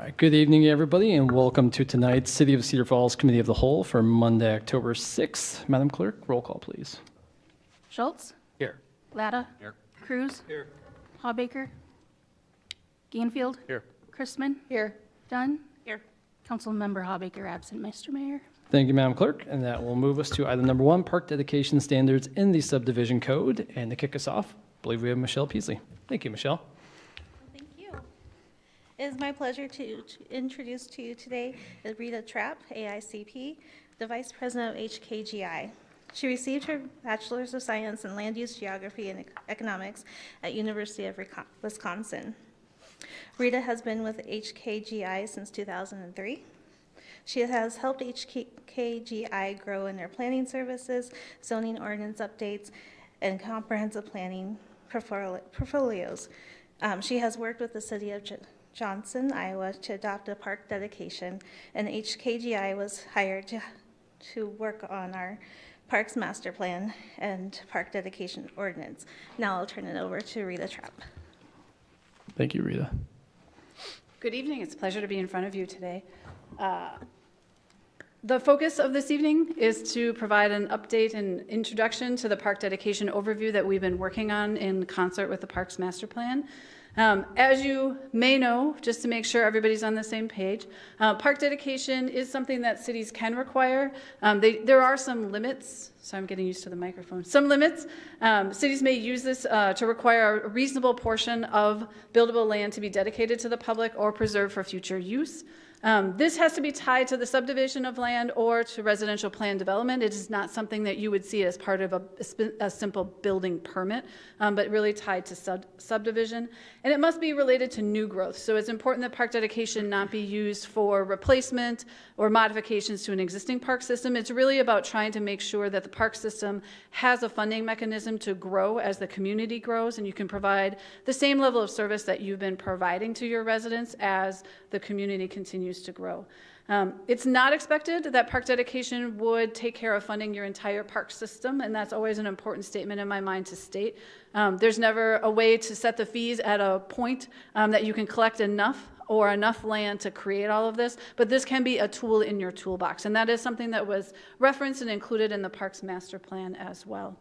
right, good evening, everybody, and welcome to tonight's City of Cedar Falls Committee of the Whole for Monday, October 6th. Madam Clerk, roll call, please. Schultz? Here. Latta? Here. Cruz? Here. Hawbaker? Gainfield? Here. Chrisman? Here. Dunn? Here. Councilmember Hawbaker absent, Mr. Mayor. Thank you, Madam Clerk, and that will move us to item number 1, park dedication standards in the subdivision code. And to kick us off, I believe we have Michelle Peasley. Thank you, Michelle. Thank you. It is my pleasure to introduce to you today Rita Trapp, AICP, the Vice President of HKGI. She received her Bachelor's of Science in Land Use Geography and Economics at University of Wisconsin. Rita has been with HKGI since 2003. She has helped HKGI grow in their planning services, zoning ordinance updates, and comprehensive planning portfolios. She has worked with the City of Johnson, Iowa, to adopt a park dedication, and HKGI was hired to work on our Parks Master Plan and Park Dedication Ordinance. Now I'll turn it over to Rita Trapp. Thank you, Rita. Good evening. It's a pleasure to be in front of you today. The focus of this evening is to provide an update and introduction to the park dedication overview that we've been working on in concert with the Parks Master Plan. As you may know, just to make sure everybody's on the same page, park dedication is something that cities can require. There are some limits, so I'm getting used to the microphone. Some limits. Cities may use this to require a reasonable portion of buildable land to be dedicated to the public or preserved for future use. This has to be tied to the subdivision of land or to residential plan development. It is not something that you would see as part of a simple building permit, but really tied to subdivision. And it must be related to new growth. So it's important that park dedication not be used for replacement or modifications to an existing park system. It's really about trying to make sure that the park system has a funding mechanism to grow as the community grows, and you can provide the same level of service that you've been providing to your residents as the community continues to grow. It's not expected that park dedication would take care of funding your entire park system, and that's always an important statement in my mind to state. There's never a way to set the fees at a point that you can collect enough or enough land to create all of this, but this can be a tool in your toolbox, and that is something that was referenced and included in the Parks Master Plan as well.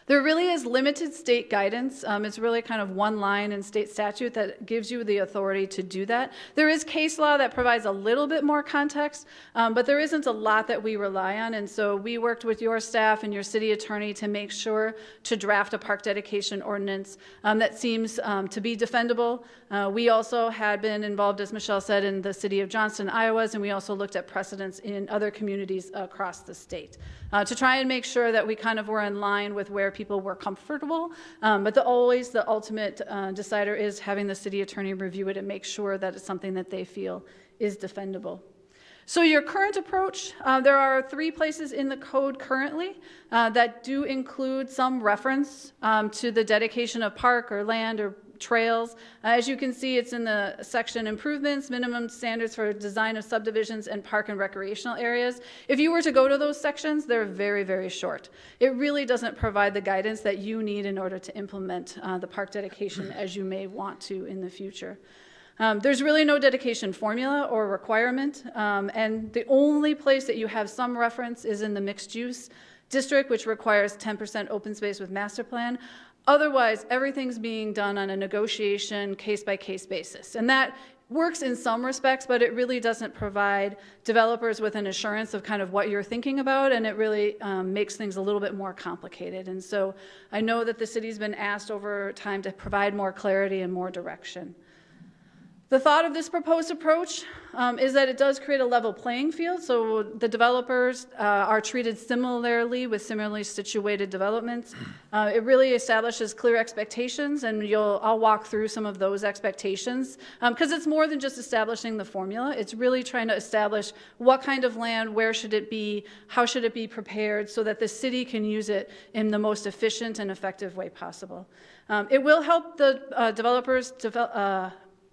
There really is limited state guidance. It's really kind of one line in state statute that gives you the authority to do that. There is case law that provides a little bit more context, but there isn't a lot that we rely on. And so we worked with your staff and your city attorney to make sure to draft a park dedication ordinance that seems to be defendable. We also had been involved, as Michelle said, in the city of Johnston, Iowa, and we also looked at precedents in other communities across the state to try and make sure that we kind of were in line with where people were comfortable, but always the ultimate decider is having the city attorney review it and make sure that it's something that they feel is defendable. So your current approach, there are 3 places in the code currently that do include some reference to the dedication of park or land or trails. As you can see, it's in the section improvements, minimum standards for design of subdivisions and park and recreational areas. If you were to go to those sections, they're very, very short. It really doesn't provide the guidance that you need in order to implement the park dedication as you may want to in the future. There's really no dedication formula or requirement, and the only place that you have some reference is in the mixed use district, which requires 10% open space with master plan. Otherwise, everything's being done on a negotiation, case-by-case basis. And that works in some respects, but it really doesn't provide developers with an assurance of kind of what you're thinking about, and it really makes things a little bit more complicated. And so I know that the city's been asked over time to provide more clarity and more direction. The thought of this proposed approach is that it does create a level playing field, so the developers are treated similarly with similarly situated developments. It really establishes clear expectations, and I'll walk through some of those expectations, because it's more than just establishing the formula. It's really trying to establish what kind of land, where should it be, how should it be prepared, so that the city can use it in the most efficient and effective way possible. It will help the developers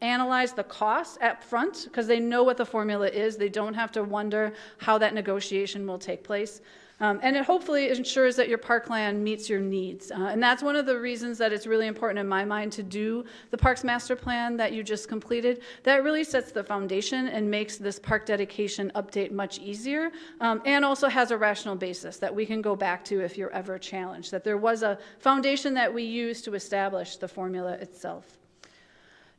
analyze the costs up front because they know what the formula is. They don't have to wonder how that negotiation will take place. And it hopefully ensures that your parkland meets your needs. And that's one of the reasons that it's really important in my mind to do the Parks Master Plan that you just completed. That really sets the foundation and makes this park dedication update much easier, and also has a rational basis that we can go back to if you're ever challenged, that there was a foundation that we used to establish the formula itself.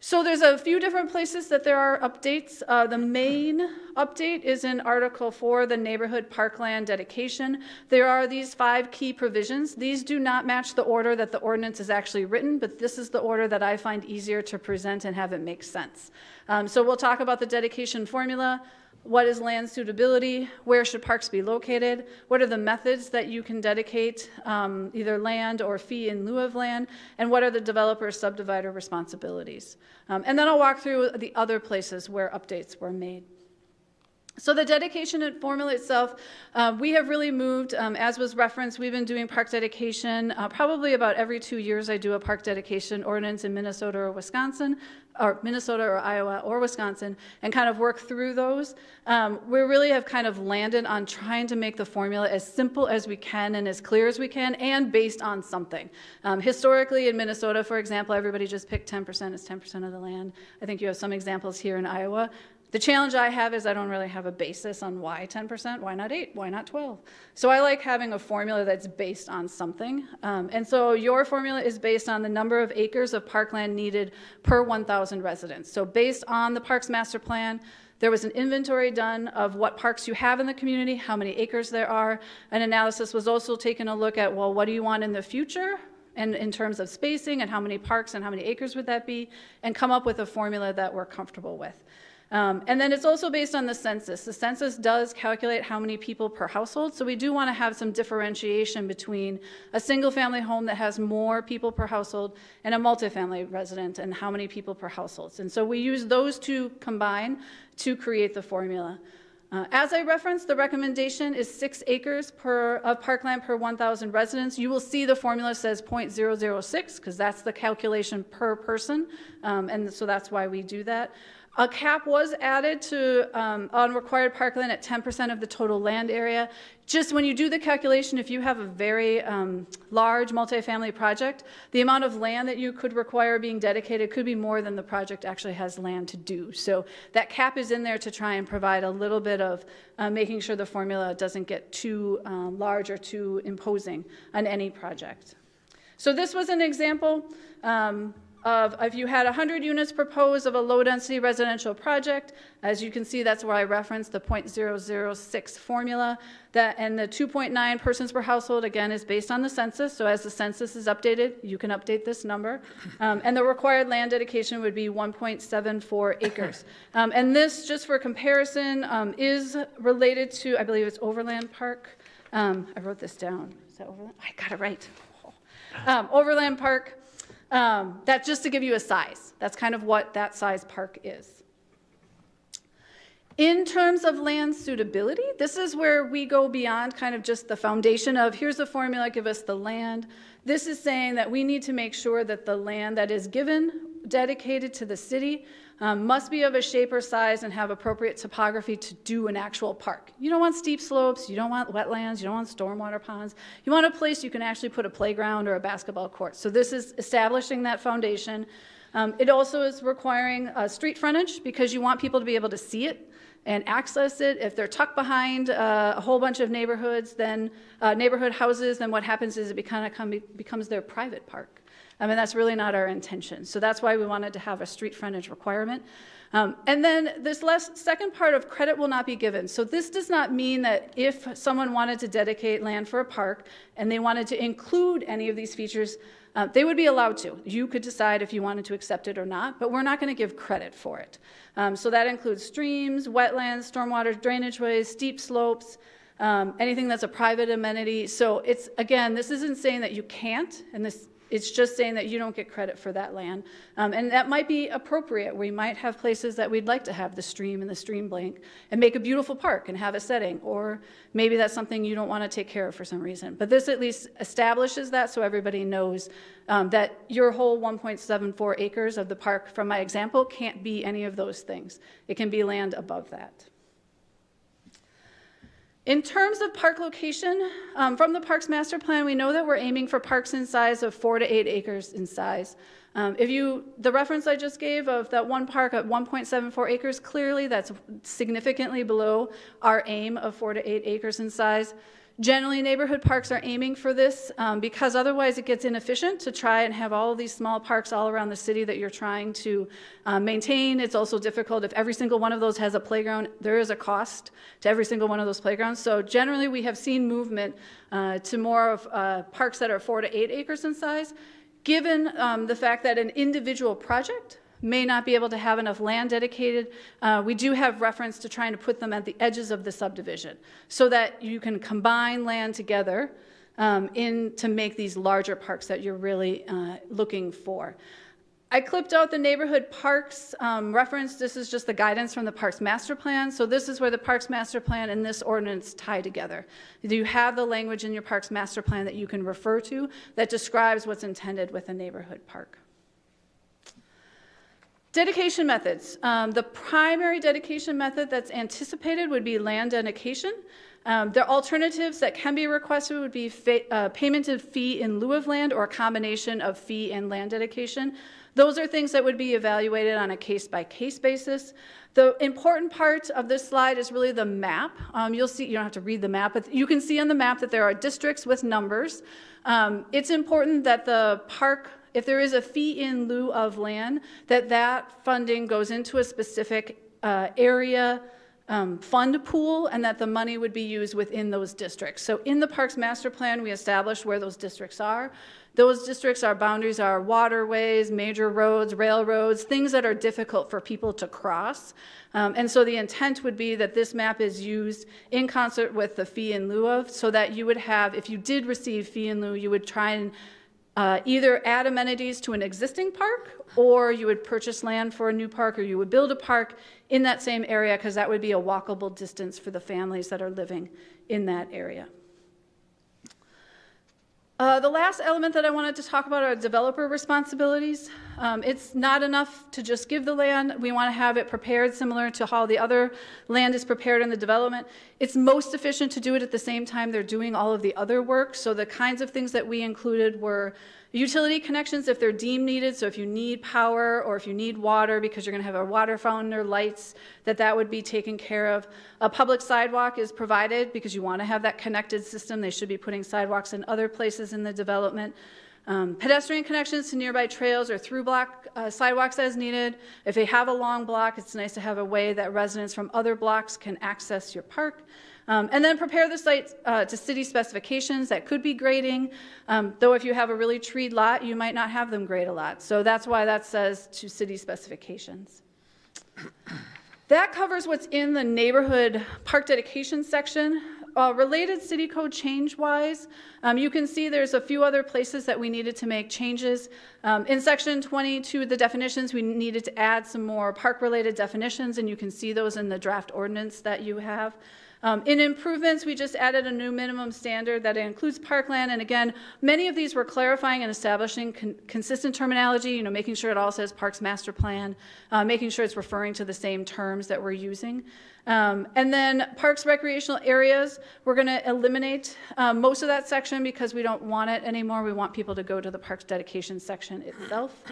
So there's a few different places that there are updates. The main update is in Article 4, the neighborhood parkland dedication. There are these 5 key provisions. These do not match the order that the ordinance is actually written, but this is the order that I find easier to present and have it make sense. So we'll talk about the dedication formula. What is land suitability? Where should parks be located? What are the methods that you can dedicate either land or fee in lieu of land? And what are the developer subdivider responsibilities? And then I'll walk through the other places where updates were made. So the dedication and formula itself, we have really moved, as was referenced, we've been doing park dedication probably about every 2 years. I do a park dedication ordinance in Minnesota or Wisconsin, or Minnesota or Iowa or Wisconsin, and kind of work through those. We really have kind of landed on trying to make the formula as simple as we can and as clear as we can, and based on something. Historically in Minnesota, for example, everybody just picked 10% as 10% of the land. I think you have some examples here in Iowa. The challenge I have is I don't really have a basis on why 10%, why not 8, why not 12? So I like having a formula that's based on something. And so your formula is based on the number of acres of parkland needed per 1,000 residents. So based on the Parks Master Plan, there was an inventory done of what parks you have in the community, how many acres there are. An analysis was also taken a look at, well, what do you want in the future? And in terms of spacing and how many parks and how many acres would that be? And come up with a formula that we're comfortable with. And then it's also based on the census. The census does calculate how many people per household, so we do want to have some differentiation between a single-family home that has more people per household and a multifamily resident and how many people per household. And so we use those two combined to create the formula. As I referenced, the recommendation is 6 acres of parkland per 1,000 residents. You will see the formula says 0.006 because that's the calculation per person, and so that's why we do that. A cap was added to on required parkland at 10% of the total land area. Just when you do the calculation, if you have a very large multifamily project, the amount of land that you could require being dedicated could be more than the project actually has land to do. So that cap is in there to try and provide a little bit of making sure the formula doesn't get too large or too imposing on any project. So this was an example of if you had 100 units proposed of a low-density residential project. As you can see, that's where I referenced the 0.006 formula. And the 2.9 persons per household, again, is based on the census. So as the census is updated, you can update this number. And the required land dedication would be 1.74 acres. And this, just for comparison, is related to, I believe it's Overland Park. I wrote this down. Is that Overland? I got it right. Overland Park. That's just to give you a size. That's kind of what that size park is. In terms of land suitability, this is where we go beyond kind of just the foundation of here's the formula, give us the land. This is saying that we need to make sure that the land that is given, dedicated to the city, must be of a shape or size and have appropriate topography to do an actual park. You don't want steep slopes, you don't want wetlands, you don't want stormwater ponds. You want a place you can actually put a playground or a basketball court. So this is establishing that foundation. It also is requiring street frontage because you want people to be able to see it and access it. If they're tucked behind a whole bunch of neighborhoods, then neighborhood houses, then what happens is it kind of becomes their private park. And that's really not our intention. So that's why we wanted to have a street frontage requirement. And then this second part of credit will not be given. So this does not mean that if someone wanted to dedicate land for a park and they wanted to include any of these features, they would be allowed to. You could decide if you wanted to accept it or not, but we're not going to give credit for it. So that includes streams, wetlands, stormwater drainage ways, steep slopes, anything that's a private amenity. So it's, again, this isn't saying that you can't, and it's just saying that you don't get credit for that land. And that might be appropriate. We might have places that we'd like to have the stream and the stream bank and make a beautiful park and have a setting. Or maybe that's something you don't want to take care of for some reason. But this at least establishes that so everybody knows that your whole 1.74 acres of the park, from my example, can't be any of those things. It can be land above that. In terms of park location, from the Parks Master Plan, we know that we're aiming for parks in size of 4 to 8 acres in size. The reference I just gave of that one park at 1.74 acres, clearly that's significantly below our aim of 4 to 8 acres in size. Generally, neighborhood parks are aiming for this because otherwise it gets inefficient to try and have all of these small parks all around the city that you're trying to maintain. It's also difficult if every single one of those has a playground. There is a cost to every single one of those playgrounds. So generally, we have seen movement to more of parks that are 4 to 8 acres in size, given the fact that an individual project may not be able to have enough land dedicated. We do have reference to trying to put them at the edges of the subdivision so that you can combine land together to make these larger parks that you're really looking for. I clipped out the neighborhood parks reference. This is just the guidance from the Parks Master Plan. So this is where the Parks Master Plan and this ordinance tie together. You have the language in your Parks Master Plan that you can refer to that describes what's intended with a neighborhood park. Dedication methods. The primary dedication method that's anticipated would be land dedication. The alternatives that can be requested would be payment of fee in lieu of land or a combination of fee and land dedication. Those are things that would be evaluated on a case-by-case basis. The important part of this slide is really the map. You'll see, you don't have to read the map, but you can see on the map that there are districts with numbers. It's important that the park, if there is a fee in lieu of land, that funding goes into a specific area fund pool and that the money would be used within those districts. So in the Parks Master Plan, we established where those districts are. Those districts, our boundaries are waterways, major roads, railroads, things that are difficult for people to cross. And so the intent would be that this map is used in concert with the fee in lieu of, so that you would have, if you did receive fee in lieu, you would try and either add amenities to an existing park, or you would purchase land for a new park, or you would build a park in that same area, because that would be a walkable distance for the families that are living in that area. The last element that I wanted to talk about are developer responsibilities. It's not enough to just give the land. We want to have it prepared similar to how the other land is prepared in the development. It's most efficient to do it at the same time they're doing all of the other work. So the kinds of things that we included were utility connections if they're deemed needed. So if you need power or if you need water because you're going to have a water fountain or lights, that would be taken care of. A public sidewalk is provided because you want to have that connected system. They should be putting sidewalks in other places in the development. Pedestrian connections to nearby trails or through block sidewalks as needed. If they have a long block, it's nice to have a way that residents from other blocks can access your park. And then prepare the site to city specifications. That could be grading, though if you have a really treed lot, you might not have them grade a lot. So that's why that says to city specifications. That covers what's in the neighborhood park dedication section. Related city code change-wise, you can see there's a few other places that we needed to make changes. In section 22, the definitions, we needed to add some more park-related definitions, and you can see those in the draft ordinance that you have. In improvements, we just added a new minimum standard that includes parkland, and again, many of these were clarifying and establishing consistent terminology, making sure it all says Parks Master Plan, making sure it's referring to the same terms that we're using. And then parks recreational areas, we're going to eliminate most of that section because we don't want it anymore. We want people to go to the parks dedication section itself.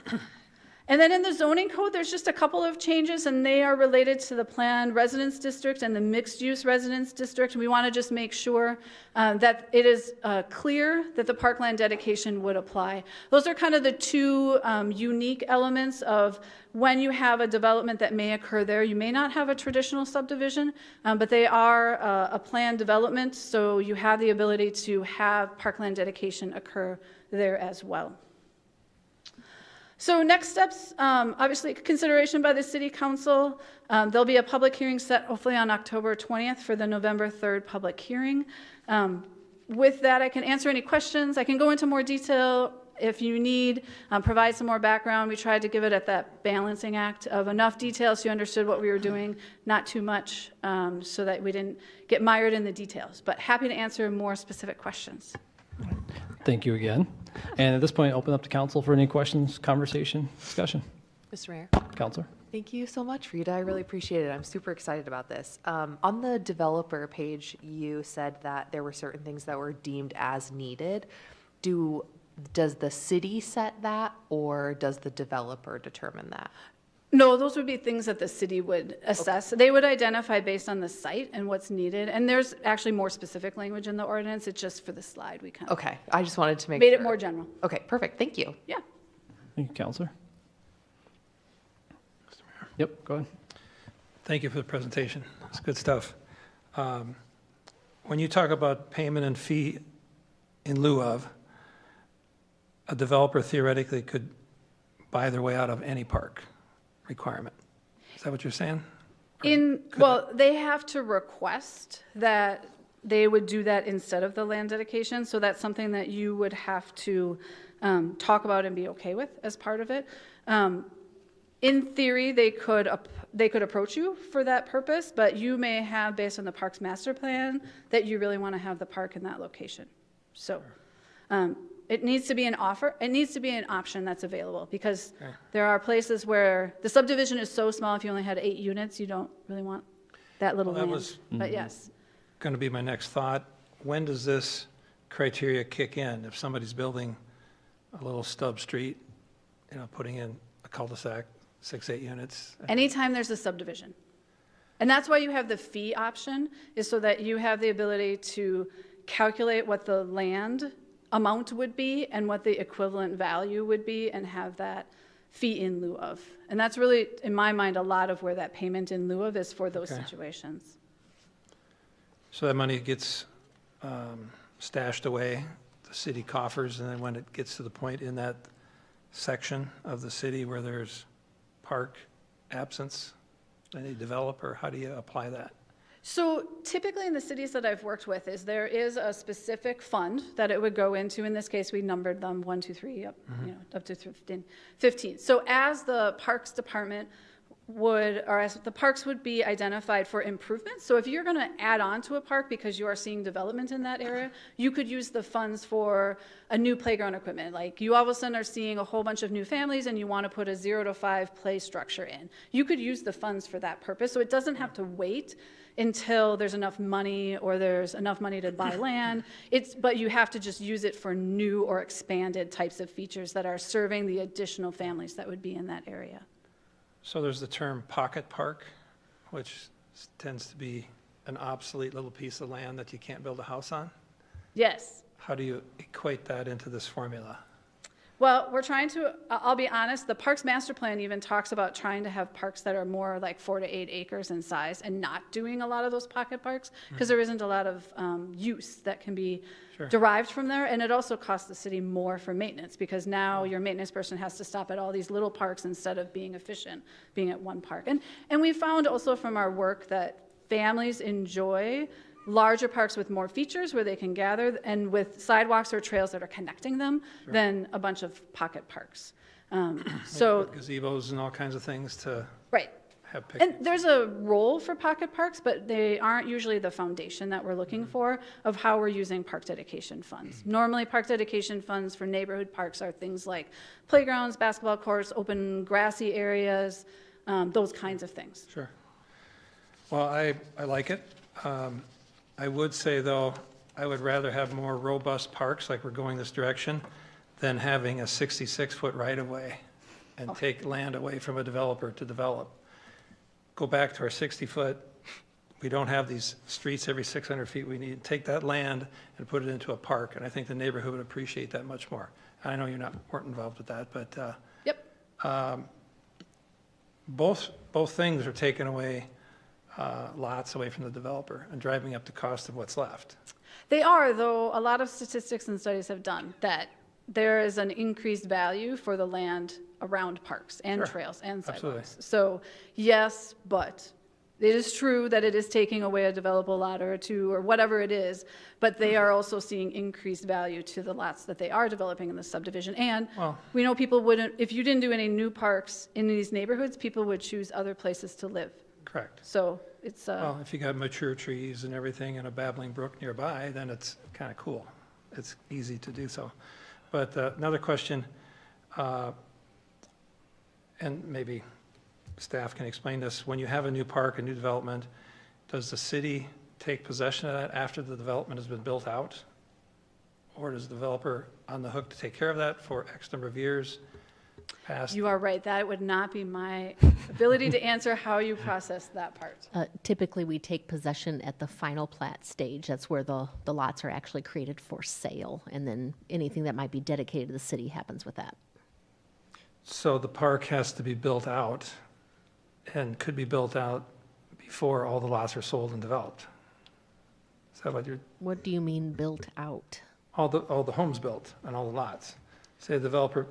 And then in the zoning code, there's just a couple of changes, and they are related to the planned residence district and the mixed-use residence district. We want to just make sure that it is clear that the parkland dedication would apply. Those are kind of the two unique elements of when you have a development that may occur there. You may not have a traditional subdivision, but they are a planned development, so you have the ability to have parkland dedication occur there as well. So next steps, obviously consideration by the City Council. There'll be a public hearing set hopefully on October 20th for the November 3rd public hearing. With that, I can answer any questions. I can go into more detail if you need, provide some more background. We tried to give it at that balancing act of enough detail so you understood what we were doing, not too much, so that we didn't get mired in the details. But happy to answer more specific questions. Thank you again. And at this point, open up to council for any questions, conversation, discussion. Mr. Mayor. Counselor. Thank you so much, Rita. I really appreciate it. I'm super excited about this. On the developer page, you said that there were certain things that were deemed as needed. Does the city set that, or does the developer determine that? No, those would be things that the city would assess. They would identify based on the site and what's needed. And there's actually more specific language in the ordinance. It's just for the slide we kind of Okay, I just wanted to make made sure. it more general. Okay, perfect. Thank you. Yeah. Thank you, Counselor. Yep, go ahead. Thank you for the presentation. It's good stuff. When you talk about payment and fee in lieu of, a developer theoretically could buy their way out of any park requirement. Is that what you're saying? Well, they have to request that they would do that instead of the land dedication. So that's something that you would have to talk about and be okay with as part of it. In theory, they could approach you for that purpose, but you may have, based on the park's master plan, that you really want to have the park in that location. So it needs to be an offer. It needs to be an option that's available, because there are places where the subdivision is so small, if you only had 8 units, you don't really want that little land. was But yes. going to be my next thought. When does this criteria kick in? If somebody's building a little stub street, putting in a cul-de-sac, 6-8 units. Anytime there's a subdivision. And that's why you have the fee option, is so that you have the ability to calculate what the land amount would be and what the equivalent value would be, and have that fee in lieu of. And that's really, in my mind, a lot of where that payment in lieu of is for those situations. So that money gets stashed away, the city coffers, and then when it gets to the point in that section of the city where there's park absence, any developer, how do you apply that? So typically in the cities that I've worked with, there is a specific fund that it would go into. In this case, we numbered them 1, 2, 3, up to 15. So as the Parks Department as the parks would be identified for improvements. So if you're going to add on to a park because you are seeing development in that area, you could use the funds for a new playground equipment. Like you all of a sudden are seeing a whole bunch of new families and you want to put a 0 to 5 play structure in. You could use the funds for that purpose. So it doesn't have to wait until there's enough money or there's enough money to buy land. But you have to just use it for new or expanded types of features that are serving the additional families that would be in that area. So there's the term pocket park, which tends to be an obsolete little piece of land that you can't build a house on. Yes. How do you equate that into this formula? Well, we're trying to, I'll be honest, the Parks Master Plan even talks about trying to have parks that are more like 4 to 8 acres in size and not doing a lot of those pocket parks, because there isn't a lot of use that can be derived from there. And it also costs the city more for maintenance, because now your maintenance person has to stop at all these little parks instead of being efficient, being at one park. And we found also from our work that families enjoy larger parks with more features where they can gather and with sidewalks or trails that are connecting them than a bunch of pocket parks. So With gazebos and all kinds of things to right. have picnics. And there's a role for pocket parks, but they aren't usually the foundation that we're looking for of how we're using park dedication funds. Normally, park dedication funds for neighborhood parks are things like playgrounds, basketball courts, open grassy areas, those kinds of things. Sure. Well, I like it. I would say, though, I would rather have more robust parks, like we're going this direction, than having a 66-foot right-of-way and take land away from a developer to develop. Go back to our 60-foot. We don't have these streets every 600 feet. We need to take that land and put it into a park, and I think the neighborhood would appreciate that much more. I know weren't involved with that, but Yep. both things are taking away lots away from the developer and driving up the cost of what's left. They are, though a lot of statistics and studies have done that there is an increased value for the land around parks and trails and sidewalks. Absolutely. So yes, but it is true that it is taking away a developable lot or two or whatever it is, but they are also seeing increased value to the lots that they are developing in the subdivision. And we know people wouldn't, if you didn't do any new parks in these neighborhoods, people would choose other places to live. Correct. So it's Well, if you got mature trees and everything and a babbling brook nearby, then it's kind of cool. It's easy to do so. But another question, and maybe staff can explain this, when you have a new park, a new development, does the city take possession of that after the development has been built out? Or is the developer on the hook to take care of that for X number of years past? You are right. That would not be my ability to answer how you process that part. Typically, we take possession at the final plat stage. That's where the lots are actually created for sale, and then anything that might be dedicated to the city happens with that. So the park has to be built out and could be built out before all the lots are sold and developed. Is that what you're, What do you mean built out? all the homes built and all the lots? Say the developer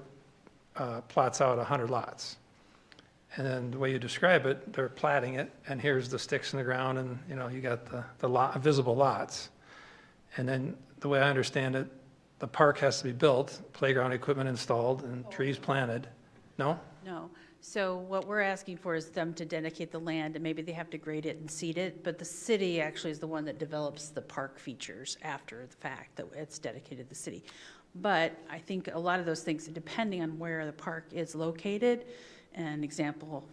plots out 100 lots. And then the way you describe it, they're platting it, and here's the sticks in the ground, and, you know, you got the lot, visible lots. And then, the way I understand it, the park has to be built, playground equipment installed, and trees planted. No? No. So what we're asking for is them to dedicate the land, and maybe they have to grade it and seed it, but the city actually is the one that develops the park features after the fact that it's dedicated to the city. But I think a lot of those things, depending on where the park is located, an example,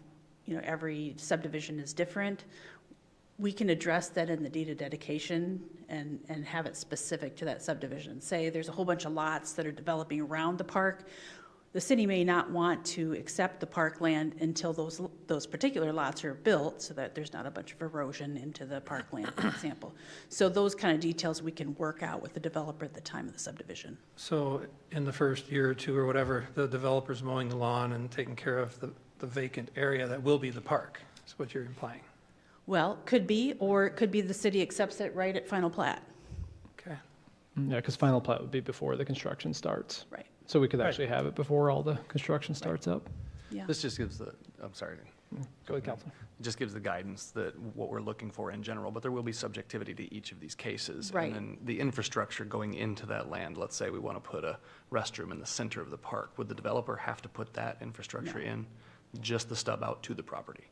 you know, every subdivision is different. We can address that in the deed of dedication and have it specific to that subdivision. Say there's a whole bunch of lots that are developing around the park. The city may not want to accept the park land until those particular lots are built so that there's not a bunch of erosion into the parkland, for example. So those kind of details we can work out with the developer at the time of the subdivision. So in the first year or two or whatever, the developer's mowing the lawn and taking care of the vacant area that will be the park, is what you're implying. Well, could be, or it could be the city accepts it right at final plat. Okay. Yeah, because final plat would be before the construction starts. Right. So we could Right. actually have it before all the construction starts up. Yeah. This just gives I'm sorry, Go ahead, Council. just gives the guidance that what we're looking for in general, but there will be subjectivity to each of these cases. Right. And then the infrastructure going into that land, let's say we want to put a restroom in the center of the park, would the developer have to put that infrastructure in, just the stub out to the property?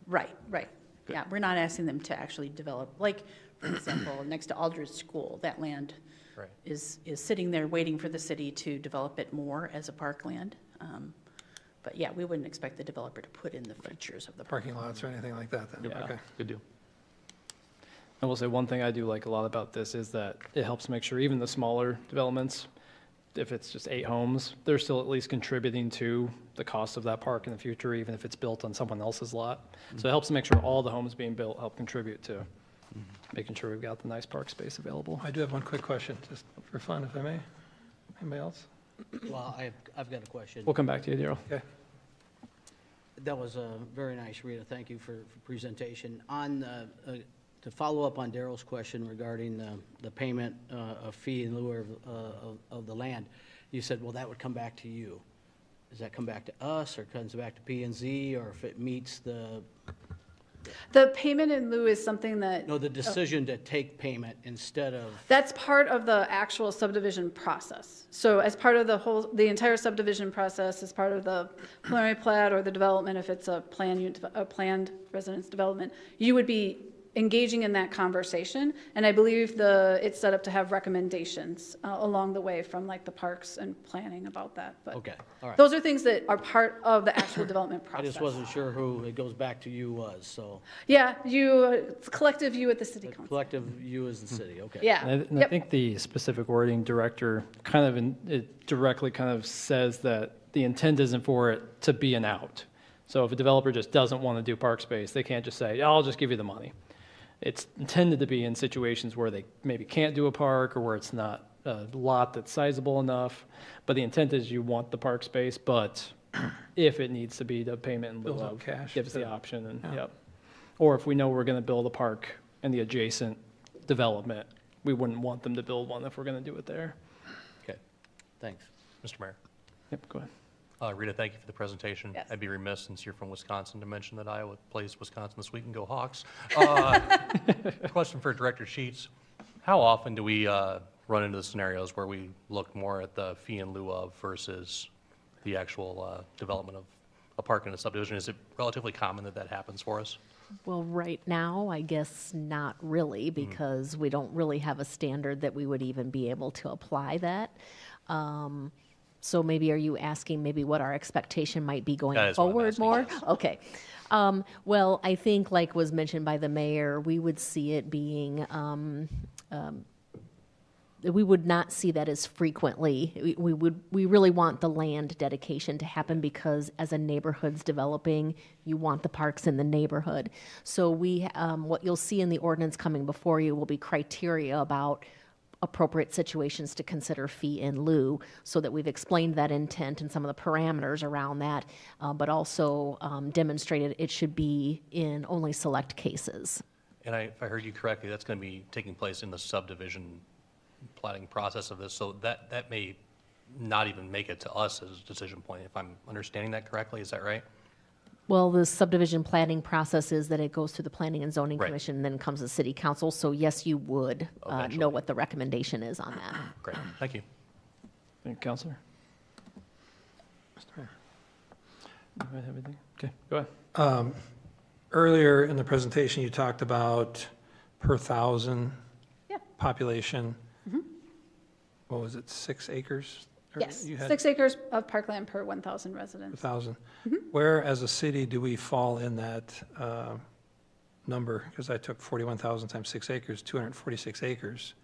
Right, right. Yeah, we're not asking them to actually develop, like, for example, next to Aldridge School, that land Right. is sitting there waiting for the city to develop it more as a parkland. But yeah, we wouldn't expect the developer to put in the features of the park. Parking lots or anything like that then? Yeah. Okay. Good deal. I will say one thing I do like a lot about this is that it helps make sure even the smaller developments, if it's just 8 homes, they're still at least contributing to the cost of that park in the future, even if it's built on someone else's lot. So it helps to make sure all the homes being built help contribute to making sure we've got the nice park space available. I do have one quick question, just for fun, if I may. Anybody else? Well, I've got a question. We'll come back to you, Daryl. Okay. That was very nice, Rita. Thank you for presentation. On, to follow up on Daryl's question regarding the payment of fee in lieu of the land, you said, well, that would come back to you. Does that come back to us, or comes back to P&Z, or if it meets The payment in lieu is something that, the decision to take payment instead of, that's part of the actual subdivision process. So as part of the entire subdivision process, as part of the preliminary plat or the development, if it's a planned residence development, you would be engaging in that conversation. And I believe it's set up to have recommendations along the way from like the parks and planning about that. But okay, all right. those are things that are part of the actual development I process. just wasn't sure who it goes back to you was, so. Yeah, it's collective you at the city The council. collective you as the city, okay. Yeah. And I think the specific wording director it directly kind of says that the intent isn't for it to be an out. So if a developer just doesn't want to do park space, they can't just say, I'll just give you the money. It's intended to be in situations where they maybe can't do a park or where it's not a lot that's sizable enough. But the intent is you want the park space, but if it needs to be the payment in lieu Build up of, cash gives the to- option. And yeah. yep. Or if we know we're going to build a park in the adjacent development, we wouldn't want them to build one if we're going to do it there. Okay, thanks. Mr. Mayor. Yep, go ahead. Rita, thank you for the presentation. Yes. I'd be remiss, since you're from Wisconsin, to mention that Iowa plays Wisconsin this week and go Hawks. Question for Director Sheets. How often do we run into the scenarios where we look more at the fee in lieu of versus the actual development of a park in a subdivision? Is it relatively common that that happens for us? Well, right now, I guess not really, because we don't really have a standard that we would even be able to apply that. So maybe are you asking maybe what our expectation might be going That is what I'm forward asking, more? yes. Okay. Well, I think like was mentioned by the mayor, we would see it being, we would not see that as frequently. We really want the land dedication to happen because as a neighborhood's developing, you want the parks in the neighborhood. So what you'll see in the ordinance coming before you will be criteria about appropriate situations to consider fee in lieu, so that we've explained that intent and some of the parameters around that, but also demonstrated it should be in only select cases. And if I heard you correctly, that's going to be taking place in the subdivision planning process of this, so that may not even make it to us as a decision point, if I'm understanding that correctly. Is that right? Well, the subdivision planning process is that it goes through the Planning and Zoning Right. Commission, and then comes to City Council. So yes, you would know Eventually. what the recommendation is on that. Great, thank you. Thank you, Counselor. Mr. Mayor. You might have anything? Okay, go ahead. Earlier in the presentation, you talked about per thousand Yeah. population. What was it, 6 acres? Or Yes, you had 6 acres of parkland per 1,000 residents. 1,000. Where, as a city, do we fall in that number? Because I took 41,000 times 6 acres, 246 acres.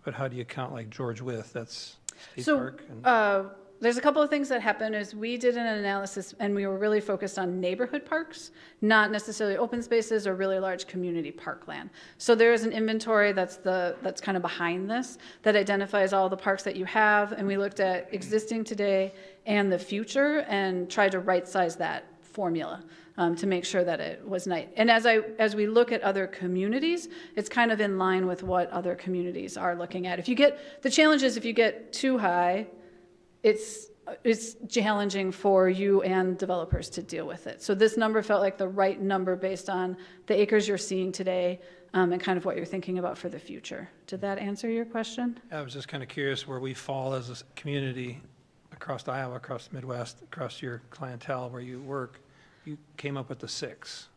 But how do you count like George Wythe? That's state So, park? And- there's a couple of things that happened is we did an analysis and we were really focused on neighborhood parks, not necessarily open spaces or really large community parkland. So there is an inventory that's kind of behind this that identifies all the parks that you have, and we looked at existing today and the future and tried to right-size that formula to make sure that it was nice. And as we look at other communities, it's kind of in line with what other communities are looking at. The challenge is if you get too high, it's challenging for you and developers to deal with it. So this number felt like the right number based on the acres you're seeing today and kind of what you're thinking about for the future. Did that answer your question? I was just kind of curious where we fall as a community across Iowa, across the Midwest, across your clientele where you work. You came up with the 6.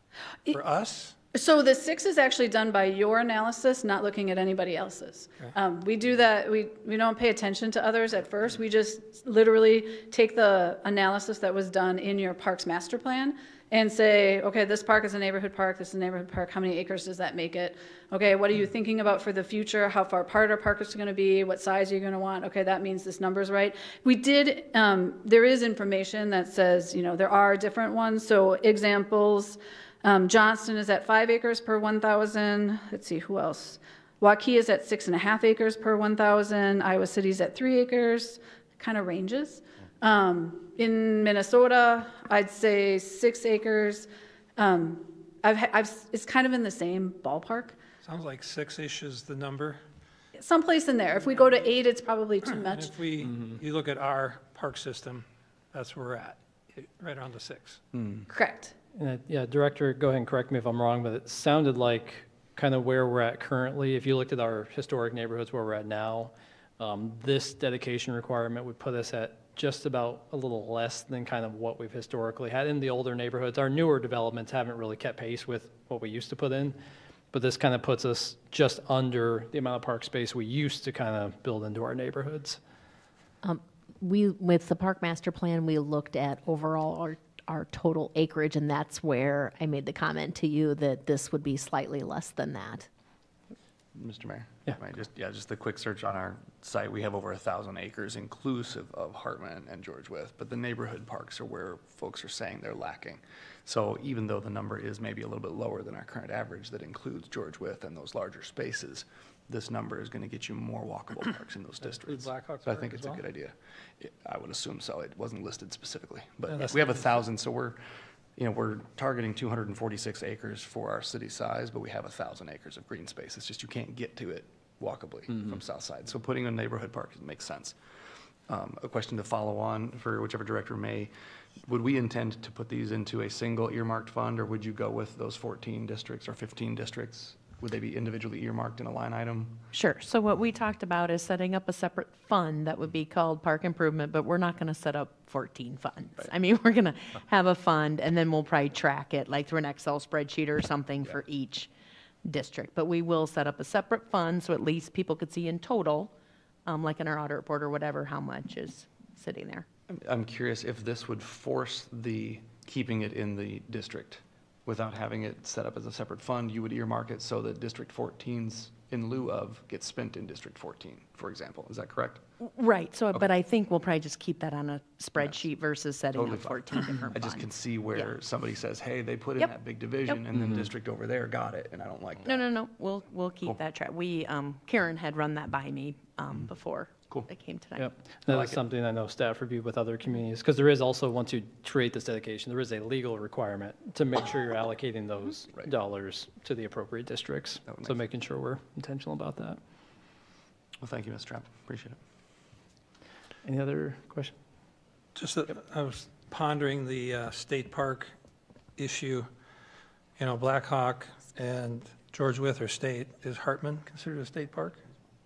For us? So the 6 is actually done by your analysis, not looking at anybody else's. We do that, we don't pay attention to others at first. We just literally take the analysis that was done in your parks master plan and say, okay, this park is a neighborhood park, this is a neighborhood park, how many acres does that make it? Okay, what are you thinking about for the future? How far apart our park is gonna be? What size are you gonna want? Okay, that means this number's right. We did, there is information that says, there are different ones. So examples, Johnston is at 5 acres per 1,000. Let's see, who else? Waukee is at 6.5 acres per 1,000. Iowa City's at 3 acres. Kind of ranges. In Minnesota, I'd say 6 acres. It's kind of in the same ballpark. Sounds like 6-ish is the number. Someplace in there. If we go to 8, it's probably too And much. if you look at our park system, that's where we're at, right around the 6. Correct. And yeah, Director, go ahead and correct me if I'm wrong, but it sounded like kind of where we're at currently. If you looked at our historic neighborhoods where we're at now, this dedication requirement would put us at just about a little less than kind of what we've historically had in the older neighborhoods. Our newer developments haven't really kept pace with what we used to put in, but this kind of puts us just under the amount of park space we used to kind of build into our neighborhoods. With the park master plan, we looked at overall our total acreage, and that's where I made the comment to you that this would be slightly less than that. Mr. Mayor? Yeah. Just a quick search on our site. We have over 1,000 acres inclusive of Hartman and George Wythe, but the neighborhood parks are where folks are saying they're lacking. So even though the number is maybe a little bit lower than our current average that includes George Wythe and those larger spaces, this number is going to get you more walkable parks in those districts. Blackhawk So I Park think as it's a well? good idea. I would assume so. It wasn't listed specifically, Yeah, but that's we have good. 1,000, so we're targeting 246 acres for our city size, but we have 1,000 acres of green space. It's just you can't get to it walkably from south side. So putting a neighborhood park makes sense. A question to follow on for whichever director may, would we intend to put these into a single earmarked fund, or would you go with those 14 districts or 15 districts? Would they be individually earmarked in a line item? Sure. So what we talked about is setting up a separate fund that would be called Park Improvement, but we're not going to set up 14 funds. Right. I mean, we're going to have a fund, and then we'll probably track it, like through an Excel spreadsheet or something for each district. But we will set up a separate fund, so at least people could see in total, like in our audit report or whatever, how much is sitting there. I'm curious if this would force keeping it in the district without having it set up as a separate fund. You would earmark it so that District 14's in lieu of gets spent in District 14, for example. Is that correct? Right, so, but I think we'll probably just keep that on a spreadsheet versus setting Totally up fine. 14 different I just can funds. see where somebody says, hey, they put in Yep. that big division and then district over there got it, and I don't like that. No, we'll keep that track. We, Karen had run that by me, before Cool. it came tonight. Yep. That is something I know staff reviewed with other communities, because there is also, once you create this dedication, there is a legal requirement to make sure you're allocating those dollars to the appropriate districts. That would make So making sure we're intentional about that. Well, thank you, Ms. Trapp. Appreciate it. Any other question? Just that I was pondering the state park issue. You know, Black Hawk and George Wythe are state. Is Hartman considered a state park?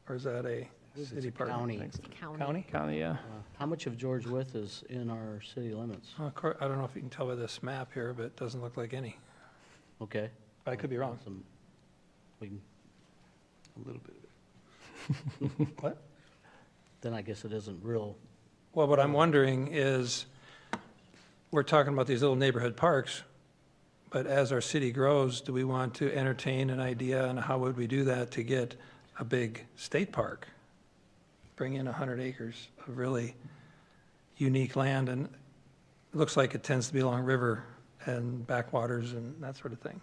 Or is that a city park? County. County, yeah. How much of George Wythe is in our city limits? I don't know if you can tell by this map here, but it doesn't look like any. Okay. I could be wrong. We can- A little bit. What? Then I guess it isn't real. Well, what I'm wondering is, we're talking about these little neighborhood parks, but as our city grows, do we want to entertain an idea, and how would we do that to get a big state park? Bring in 100 acres of really unique land, and it looks like it tends to be along river and backwaters and that sort of thing.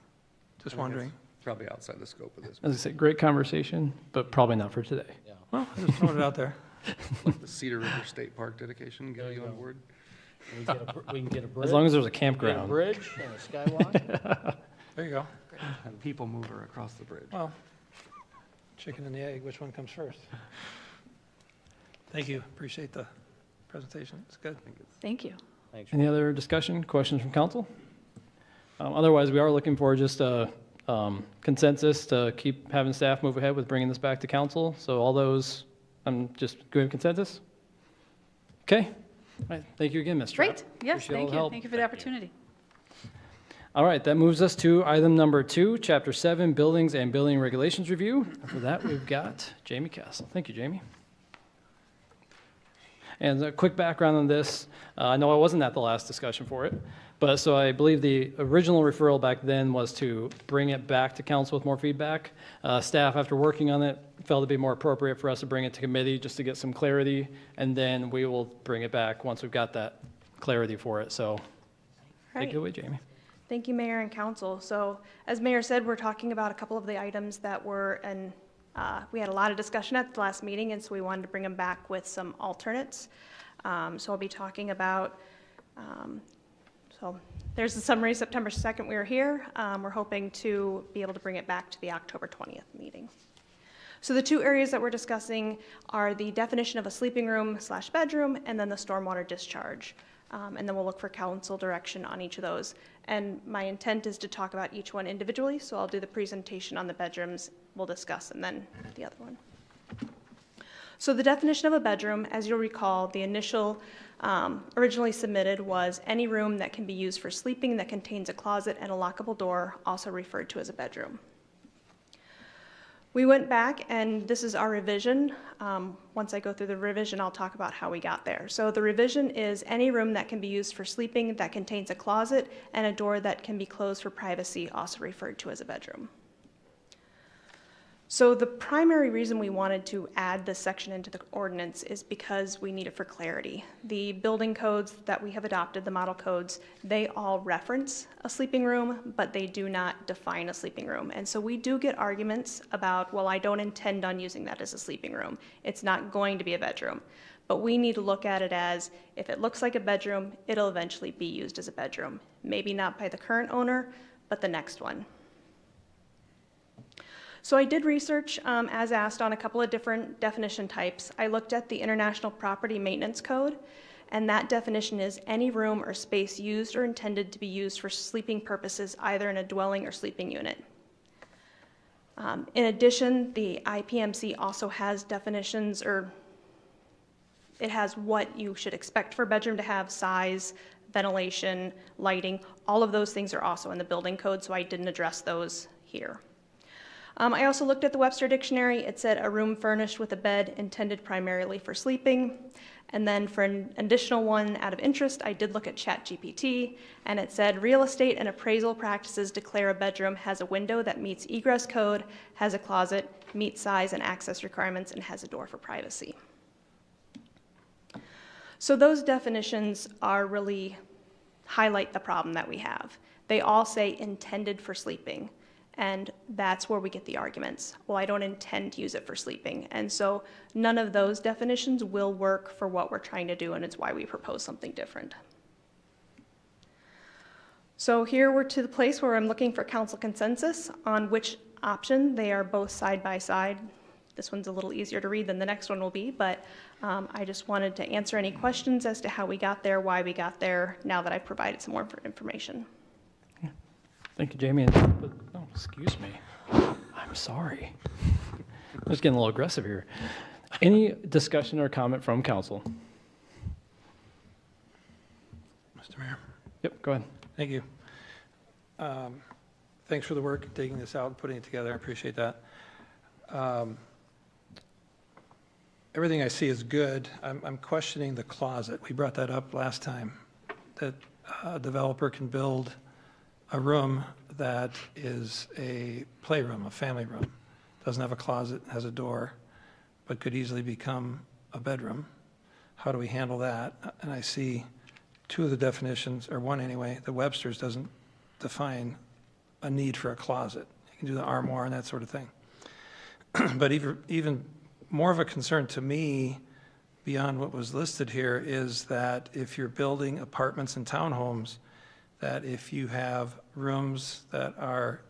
Just wondering. Probably outside the scope of this. As I said, great conversation, but probably not for today. Well, I'm just throwing it out there. Like the Cedar River State Park dedication, get you on board? We can get a bridge. As long as there's a Get a campground. bridge and a skywalk. There you go. And people mover across the bridge. Well, chicken and the egg, which one comes first? Thank you. Appreciate the presentation. It's good. Thank you. Thanks. Any other discussion, questions from council? Otherwise, we are looking for just a consensus to keep having staff move ahead with bringing this back to council. So all those, I'm just going consensus? Okay. All right. Thank you again, Ms. Trapp. Great, yes, Appreciate all thank the you. help. Thank you for the opportunity. All right, that moves us to item number 2, Chapter 7, Buildings and Building Regulations Review. For that, we've got Jamie Castle. Thank you, Jamie. And a quick background on this, I know I wasn't at the last discussion for it, but so I believe the original referral back then was to bring it back to council with more feedback. Staff, after working on it, felt it'd be more appropriate for us to bring it to committee just to get some clarity, and then we will bring it back once we've got that clarity for it. So take it away, Jamie. Thank you, Mayor and Council. So as Mayor said, we're talking about a couple of the items that were, and we had a lot of discussion at the last meeting, and so we wanted to bring them back with some alternates. So I'll be talking about, so there's the summary. September 2nd, we were here. We're hoping to be able to bring it back to the October 20th meeting. So the two areas that we're discussing are the definition of a sleeping room / bedroom, and then the stormwater discharge. And then we'll look for council direction on each of those. And my intent is to talk about each one individually, so I'll do the presentation on the bedrooms, we'll discuss, and then the other one. So the definition of a bedroom, as you'll recall, the initial originally submitted was any room that can be used for sleeping that contains a closet and a lockable door, also referred to as a bedroom. We went back, and this is our revision. Once I go through the revision, I'll talk about how we got there. So the revision is any room that can be used for sleeping that contains a closet and a door that can be closed for privacy, also referred to as a bedroom. So the primary reason we wanted to add this section into the ordinance is because we need it for clarity. The building codes that we have adopted, the model codes, they all reference a sleeping room, but they do not define a sleeping room. And so we do get arguments about, well, I don't intend on using that as a sleeping room. It's not going to be a bedroom. But we need to look at it as, if it looks like a bedroom, it'll eventually be used as a bedroom. Maybe not by the current owner, but the next one. So I did research, as asked, on a couple of different definition types. I looked at the International Property Maintenance Code, and that definition is any room or space used or intended to be used for sleeping purposes, either in a dwelling or sleeping unit. In addition, the IPMC also has definitions, or it has what you should expect for a bedroom to have: size, ventilation, lighting. All of those things are also in the building code, so I didn't address those here. I also looked at the Webster Dictionary. It said a room furnished with a bed intended primarily for sleeping. And then for an additional one out of interest, I did look at ChatGPT, and it said real estate and appraisal practices declare a bedroom has a window that meets egress code, has a closet, meets size and access requirements, and has a door for privacy. So those definitions are really highlight the problem that we have. They all say intended for sleeping. And that's where we get the arguments. Well, I don't intend to use it for sleeping. And so none of those definitions will work for what we're trying to do, and it's why we propose something different. So here we're to the place where I'm looking for council consensus on which option. They are both side by side. This one's a little easier to read than the next one will be, but I just wanted to answer any questions as to how we got there, why we got there, now that I've provided some more information. Thank you, Jamie. Oh, excuse me. I'm sorry. I'm just getting a little aggressive here. Any discussion or comment from council? Mr. Mayor. Yep, go ahead. Thank you. Thanks for the work, taking this out and putting it together. I appreciate that. Everything I see is good. I'm questioning the closet. We brought that up last time, that a developer can build a room that is a playroom, a family room. Doesn't have a closet, has a door, but could easily become a bedroom. How do we handle that? And I see two of the definitions, or one anyway, the Webster's doesn't define a need for a closet. You can do the armoire and that sort of thing. But even more of a concern to me, beyond what was listed here, is that if you're building apartments and townhomes, that if you have rooms that are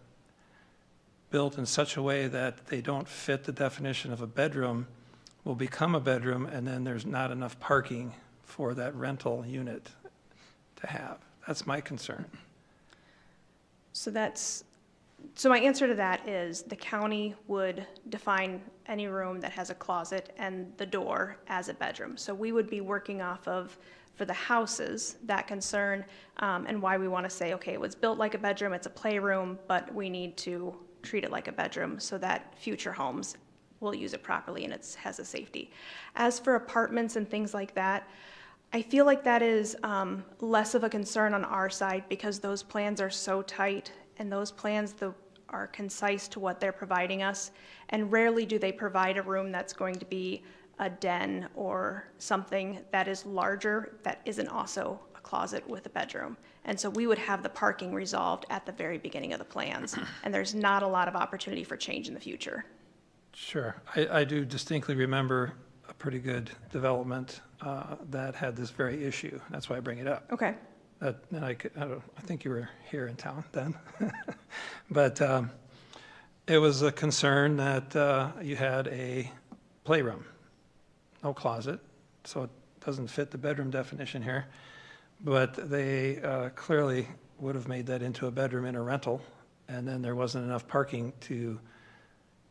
built in such a way that they don't fit the definition of a bedroom, will become a bedroom, and then there's not enough parking for that rental unit to have. That's my concern. So my answer to that is the county would define any room that has a closet and the door as a bedroom. So we would be working off of, for the houses, that concern, and why we want to say, okay, it was built like a bedroom, it's a playroom, but we need to treat it like a bedroom so that future homes will use it properly and it has a safety. As for apartments and things like that, I feel like that is less of a concern on our side because those plans are so tight and those plans are concise to what they're providing us, and rarely do they provide a room that's going to be a den or something that is larger that isn't also a closet with a bedroom. And so we would have the parking resolved at the very beginning of the plans, and there's not a lot of opportunity for change in the future. Sure. I do distinctly remember a pretty good development that had this very issue. That's why I bring it up. Okay. And I think you were here in town then. But it was a concern that you had a playroom, no closet, so it doesn't fit the bedroom definition here. But they clearly would have made that into a bedroom in a rental, and then there wasn't enough parking to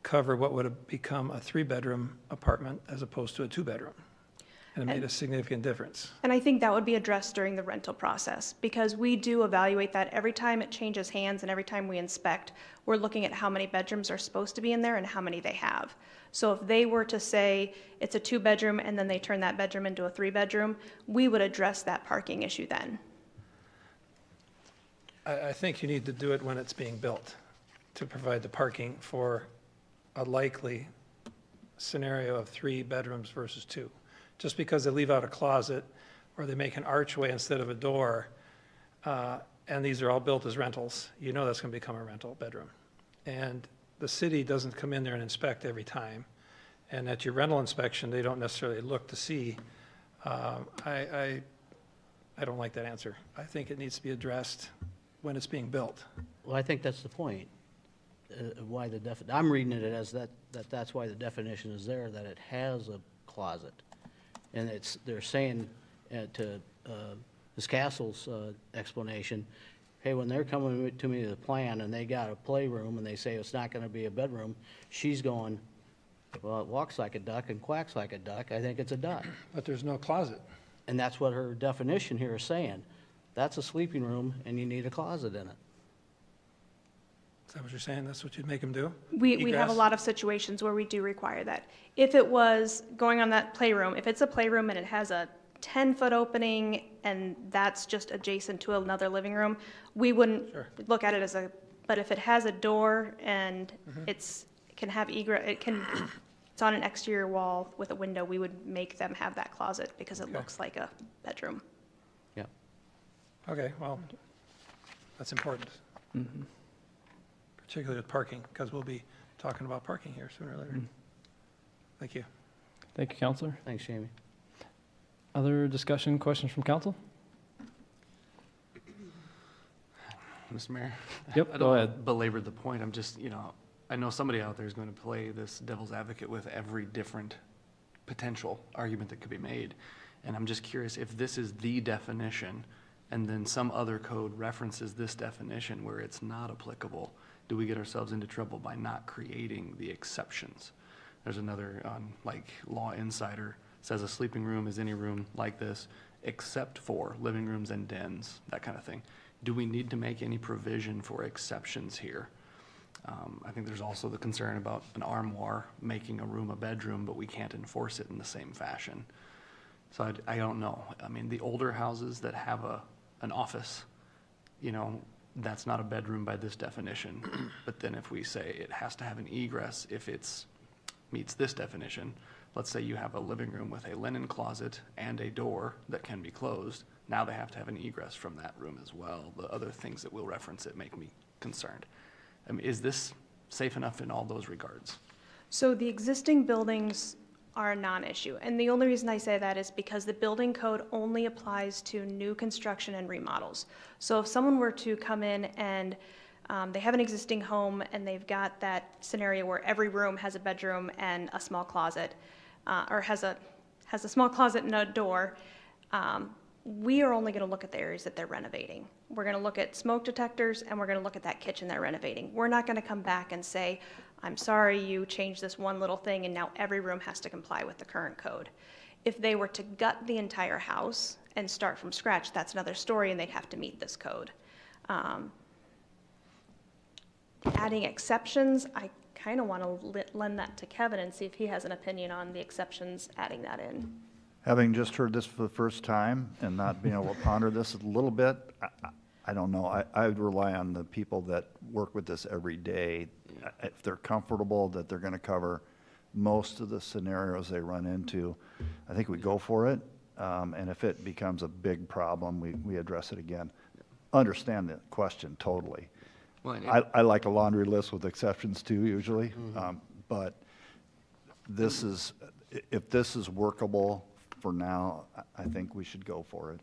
cover what would have become a 3-bedroom apartment as opposed to a 2-bedroom. And it made a significant difference. And I think that would be addressed during the rental process because we do evaluate that every time it changes hands and every time we inspect, we're looking at how many bedrooms are supposed to be in there and how many they have. So if they were to say it's a 2-bedroom and then they turn that bedroom into a 3-bedroom, we would address that parking issue then. I think you need to do it when it's being built to provide the parking for a likely scenario of 3 bedrooms versus 2. Just because they leave out a closet or they make an archway instead of a door, and these are all built as rentals, you know that's going to become a rental bedroom. And the city doesn't come in there and inspect every time. And at your rental inspection, they don't necessarily look to see. I don't like that answer. I think it needs to be addressed when it's being built. Well, I think that's the point. Why I'm reading it as that's why the definition is there, that it has a closet. And they're saying to Ms. Castle's explanation, hey, when they're coming to me to the plan and they got a playroom and they say it's not going to be a bedroom, she's going, well, it walks like a duck and quacks like a duck. I think it's a duck. But there's no closet. And that's what her definition here is saying. That's a sleeping room and you need a closet in it. Is that what you're saying? That's what you'd make them do? We have a Egress? lot of situations where we do require that. If it was going on that playroom, if it's a playroom and it has a 10-foot opening and that's just adjacent to another living room, we wouldn't Sure. look at it as but if it has a door and it can have egress, it's on an exterior wall with a window, we would make them have that closet because it looks like a bedroom. Yeah. Okay, well, that's important. Particularly with parking, because we'll be talking about parking here sooner or later. Thank you. Thank you, Counselor. Thanks, Jamie. Other discussion, questions from council? Mr. Mayor? Yep, I go don't ahead. belabor the point. I'm just, I know somebody out there is going to play this devil's advocate with every different potential argument that could be made. And I'm just curious if this is the definition and then some other code references this definition where it's not applicable, do we get ourselves into trouble by not creating the exceptions? There's another like Law Insider says a sleeping room is any room like this except for living rooms and dens, that kind of thing. Do we need to make any provision for exceptions here? I think there's also the concern about an armoire making a room a bedroom, but we can't enforce it in the same fashion. So I don't know. I mean, the older houses that have an office, that's not a bedroom by this definition. But then if we say it has to have an egress if it's meets this definition, let's say you have a living room with a linen closet and a door that can be closed. Now they have to have an egress from that room as well. The other things that will reference it make me concerned. I mean, is this safe enough in all those regards? So the existing buildings are a non-issue. And the only reason I say that is because the building code only applies to new construction and remodels. So if someone were to come in and they have an existing home and they've got that scenario where every room has a bedroom and a small closet, or has a small closet and a door, we are only going to look at the areas that they're renovating. We're going to look at smoke detectors and we're going to look at that kitchen they're renovating. We're not going to come back and say, I'm sorry, you changed this one little thing and now every room has to comply with the current code. If they were to gut the entire house and start from scratch, that's another story and they'd have to meet this code. Adding exceptions, I kind of want to lend that to Kevin and see if he has an opinion on the exceptions, adding that in. Having just heard this for the first time and not being able to ponder this a little bit, I don't know. I would rely on the people that work with this every day. If they're comfortable that they're going to cover most of the scenarios they run into, I think we go for it. And if it becomes a big problem, we address it again. Understand the question totally. Well, I like a laundry list with exceptions too, usually. But this is, if this is workable for now, I think we should go for it.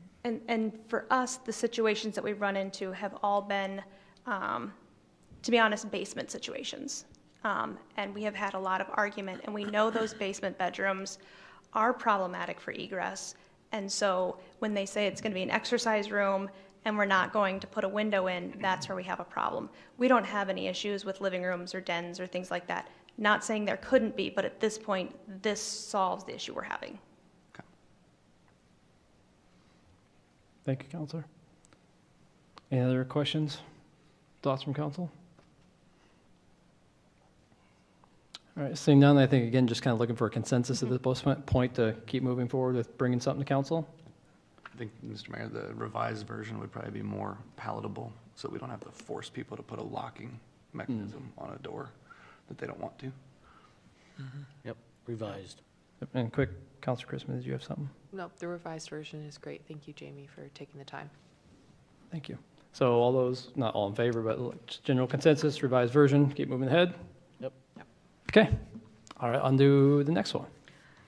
And for us, the situations that we've run into have all been, to be honest, basement situations. And we have had a lot of argument, and we know those basement bedrooms are problematic for egress. And so when they say it's going to be an exercise room and we're not going to put a window in, that's where we have a problem. We don't have any issues with living rooms or dens or things like that. Not saying there couldn't be, but at this point, this solves the issue we're having. Thank you, Counselor. Any other questions, thoughts from council? All right, seeing none, I think, again, just kind of looking for a consensus at this point to keep moving forward with bringing something to council. I think, Mr. Mayor, the revised version would probably be more palatable, so we don't have to force people to put a locking mechanism on a door that they don't want to. Yep, revised. And quick, Counselor Christmas, did you have something? No, the revised version is great. Thank you, Jamie, for taking the time. Thank you. So all those, not all in favor, but just general consensus, revised version, keep moving ahead? Yep. Okay. All right, on to the next one.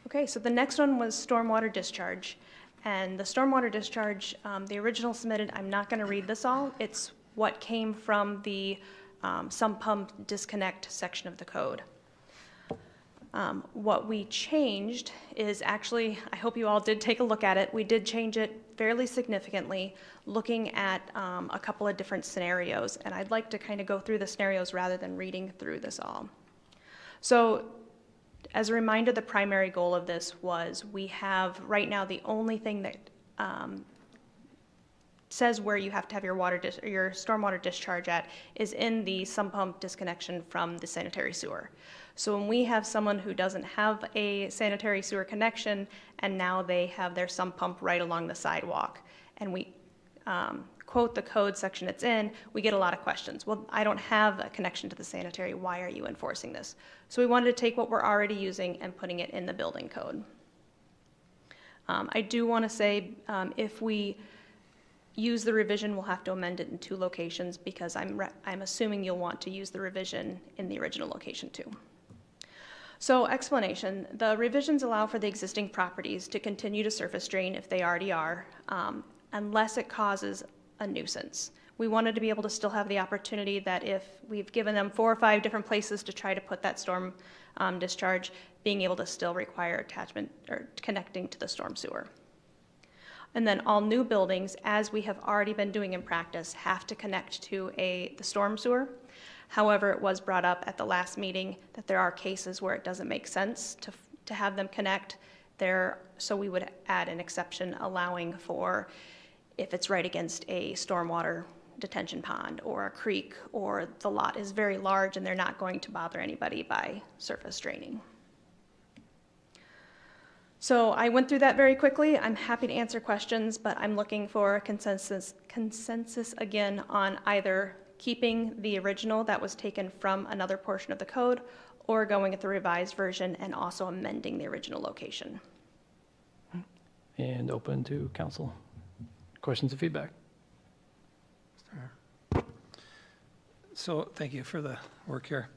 Okay, so the next one was stormwater discharge. And the stormwater discharge, the original submitted, I'm not going to read this all. It's what came from the sump pump disconnect section of the code. What we changed is actually, I hope you all did take a look at it. We did change it fairly significantly, looking at a couple of different scenarios. And I'd like to kind of go through the scenarios rather than reading through this all. So as a reminder, the primary goal of this was we have right now the only thing that says where you have to have your your stormwater discharge at is in the sump pump disconnection from the sanitary sewer. So when we have someone who doesn't have a sanitary sewer connection and now they have their sump pump right along the sidewalk, and we quote the code section it's in, we get a lot of questions. Well, I don't have a connection to the sanitary. Why are you enforcing this? So we wanted to take what we're already using and putting it in the building code. I do want to say if we use the revision, we'll have to amend it in 2 locations because I'm assuming you'll want to use the revision in the original location too. So explanation, the revisions allow for the existing properties to continue to surface drain if they already are, unless it causes a nuisance. We wanted to be able to still have the opportunity that if we've given them 4 or 5 different places to try to put that storm discharge, being able to still require attachment or connecting to the storm sewer. And then all new buildings, as we have already been doing in practice, have to connect to the storm sewer. However, it was brought up at the last meeting that there are cases where it doesn't make sense to have them connect there, so we would add an exception allowing for if it's right against a stormwater detention pond or a creek, or the lot is very large and they're not going to bother anybody by surface draining. So I went through that very quickly. I'm happy to answer questions, but I'm looking for a consensus again on either keeping the original that was taken from another portion of the code or going with the revised version and also amending the original location. And open to council. Questions and feedback? So thank you for the work here.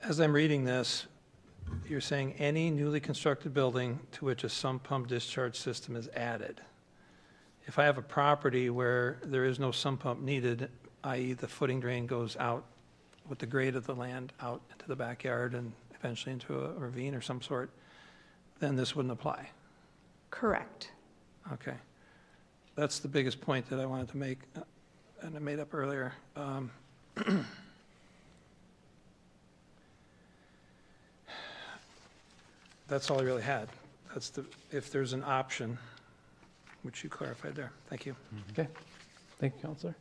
As I'm reading this, you're saying any newly constructed building to which a sump pump discharge system is added. If I have a property where there is no sump pump needed, i.e. the footing drain goes out with the grade of the land out into the backyard and eventually into a ravine or some sort, then this wouldn't apply. Correct. Okay. That's the biggest point that I wanted to make, and I made up earlier. That's all I really had. That's if there's an option, which you clarified there. Thank you. Okay. Thank you, Counselor.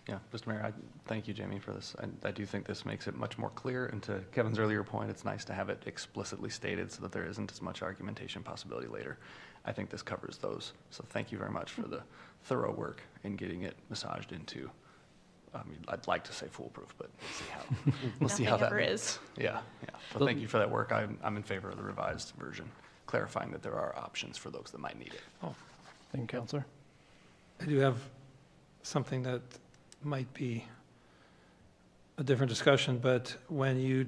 Yeah, Mr. Mayor, thank you, Jamie, for this. I do think this makes it much more clear, and to Kevin's earlier point, it's nice to have it explicitly stated so that there isn't as much argumentation possibility later. I think this covers those. So thank you very much for the thorough work in getting it massaged into, I mean, I'd like to say foolproof, but we'll see how that is. Yeah. So thank you for that work. I'm in favor of the revised version, clarifying that there are options for those that might need it. Oh, Thank you, Counselor. I do have something that might be a different discussion, but when you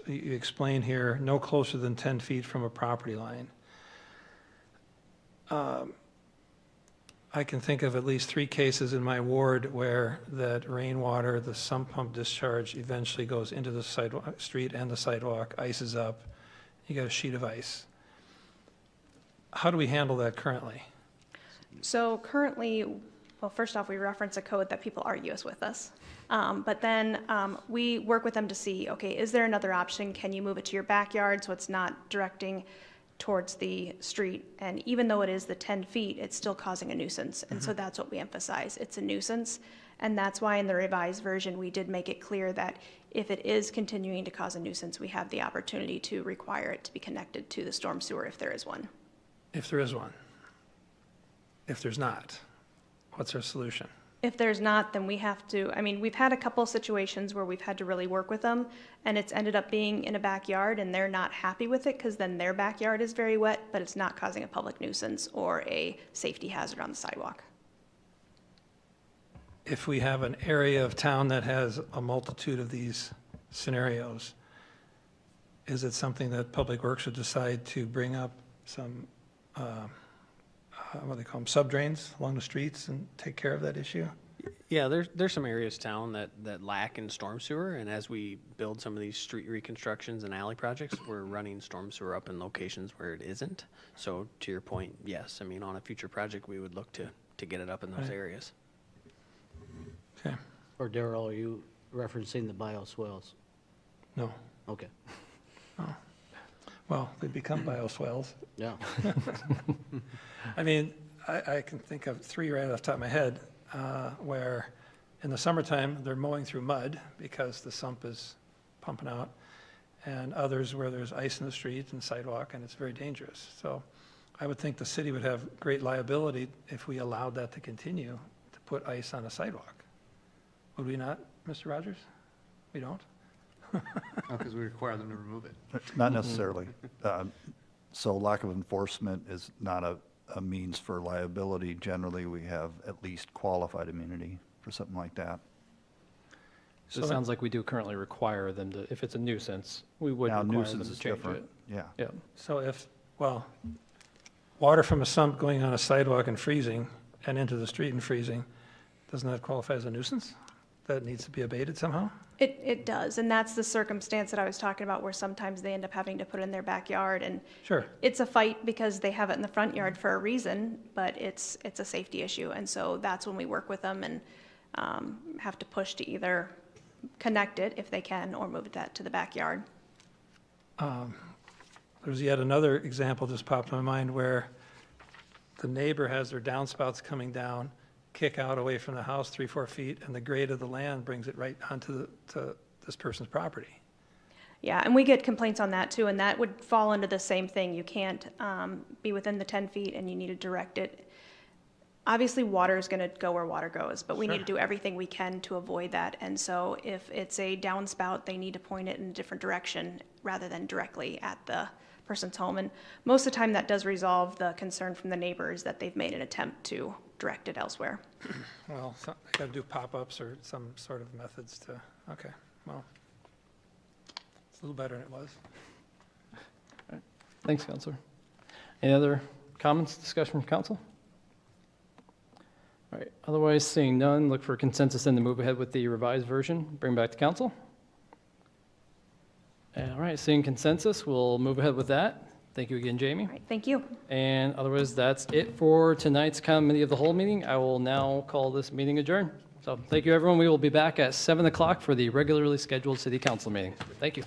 explain here, no closer than 10 feet from a property line, I can think of at least 3 cases in my ward where that rainwater, the sump pump discharge eventually goes into the street and the sidewalk, ices up, you got a sheet of ice. How do we handle that currently? So currently, well, first off, we reference a code that people argue with us. But then we work with them to see, okay, is there another option? Can you move it to your backyard so it's not directing towards the street? And even though it is the 10 feet, it's still causing a nuisance. And so that's what we emphasize. It's a nuisance. And that's why in the revised version, we did make it clear that if it is continuing to cause a nuisance, we have the opportunity to require it to be connected to the storm sewer if there is one. If there is one. If there's not, what's our solution? If there's not, then we have to, I mean, we've had a couple situations where we've had to really work with them, and it's ended up being in a backyard, and they're not happy with it because then their backyard is very wet, but it's not causing a public nuisance or a safety hazard on the sidewalk. If we have an area of town that has a multitude of these scenarios, is it something that Public Works should decide to bring up some, what do they call them, sub-drains along the streets and take care of that issue? Yeah, there's some areas of town that lack in storm sewer, and as we build some of these street reconstructions and alley projects, we're running storm sewer up in locations where it isn't. So to your point, yes, I mean, on a future project, we would look to get it up in those areas. Okay. Or Darrell, are you referencing the bioswales? No. Okay. Oh. Well, they become bioswales. Yeah. I mean, I can think of 3 right off the top of my head, where in the summertime, they're mowing through mud because the sump is pumping out, and others where there's ice in the street and sidewalk, and it's very dangerous. So I would think the city would have great liability if we allowed that to continue, to put ice on a sidewalk. Would we not, Mr. Rogers? We don't? Because we require them to remove it. Not necessarily. So lack of enforcement is not a means for liability. Generally, we have at least qualified immunity for something like that. So it sounds like we do currently require them to, if it's a nuisance, we would Now, require them nuisance to is change different. it. Yeah. Yeah. So if, well, water from a sump going on a sidewalk and freezing and into the street and freezing, doesn't that qualify as a nuisance? That needs to be abated somehow? It does, and that's the circumstance that I was talking about where sometimes they end up having to put it in their backyard, and Sure. it's a fight because they have it in the front yard for a reason, but it's a safety issue, and so that's when we work with them and have to push to either connect it if they can, or move that to the backyard. There's yet another example just popped in my mind where the neighbor has their downspouts coming down, kick out away from the house 3-4 feet, and the grade of the land brings it right onto to this person's property. Yeah, and we get complaints on that too, and that would fall into the same thing. You can't be within the 10 feet and you need to direct it. Obviously, water is going to go where water goes, but we need to do everything we can to avoid that. And so if it's a downspout, they need to point it in a different direction rather than directly at the person's home. And most of the time that does resolve the concern from the neighbors that they've made an attempt to direct it elsewhere. Well, so they got to do pop-ups or some sort of methods to, okay, well, it's a little better than it was. Thanks, Counselor. Any other comments, discussion from council? All right, otherwise seeing none, look for consensus and to move ahead with the revised version, bring back to council. All right, seeing consensus, we'll move ahead with that. Thank you again, Jamie. All right, thank you. And otherwise, that's it for tonight's committee of the whole meeting. I will now call this meeting adjourned. So thank you, everyone. We will be back at 7 o'clock for the regularly scheduled city council meeting. Thank you.